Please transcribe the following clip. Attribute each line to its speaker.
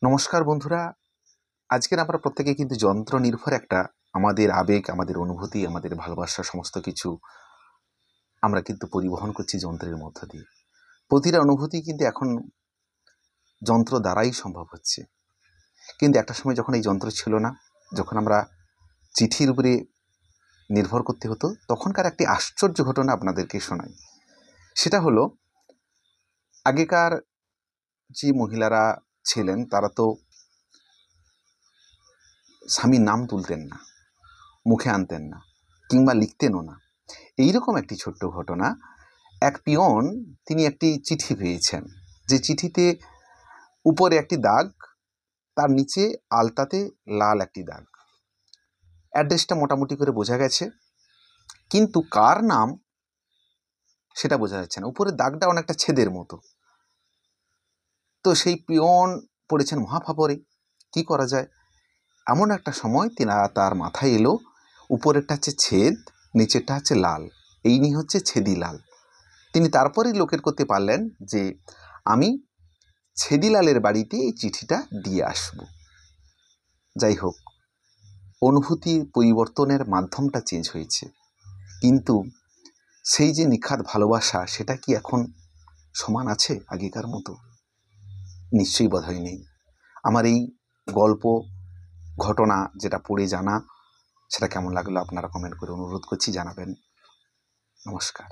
Speaker 1: নমস্কার বন্ধুরা, আজকের আমরা প্রত্যেকে কিন্তু যন্ত্র নির্ভর একটা আমাদের আবেগ, আমাদের অনুভূতি, আমাদের ভালোবাসা সমস্ত কিছু আমরা কিন্তু পরিবহন করছি যন্ত্রের মধ্য দিয়ে। প্রতিটা অনুভূতি কিন্তু এখন যন্ত্র দ্বারাই সম্ভব হচ্ছে। কিন্তু একটা সময় যখন এই যন্ত্র ছিল না, যখন আমরা চিঠির উপরে নির্ভর করতে হতো, তখনকার একটি আশ্চর্য ঘটনা আপনাদেরকে শোনাই। সেটা হলো, আগেকার যে মহিলারা ছিলেন তারা তো স্বামীর নাম তুলতেন না, মুখে আনতেন না, কিংবা লিখতেনও না। এইরকম একটি ছোট্ট ঘটনা। এক পিয়ন তিনি একটি চিঠি পেয়েছেন, যে চিঠিতে উপরে একটি দাগ, তার নিচে আলতাতে লাল একটি দাগ। অ্যাড্রেসটা মোটামুটি করে বোঝা গেছে, কিন্তু কার নাম সেটা বোঝা যাচ্ছে না। উপরে দাগটা অনেকটা ছেদের মতো। তো সেই পিয়ন পড়েছেন মহাফাপরে, কি করা যায়। এমন একটা সময় তার মাথায় এলো, উপরেরটা হচ্ছে ছেদ, নিচেরটা হচ্ছে লাল, এই নিয়ে হচ্ছে ছেদিলাল। তিনি তারপরেই লোকের করতে পারলেন যে আমি ছেদিলালের বাড়িতে এই চিঠিটা দিয়ে আসব। যাই হোক, অনুভূতির পরিবর্তনের মাধ্যমটা চেঞ্জ হয়েছে, কিন্তু সেই যে নিখাদ ভালোবাসা, সেটা কি এখন সমান আছে আগেকার মতো? নিশ্চয়ই বোধহয় নেই। আমার এই গল্প ঘটনা যেটা পড়ে জানা, সেটা কেমন লাগলো আপনারা কমেন্ট করে অনুরোধ করছি জানাবেন। নমস্কার।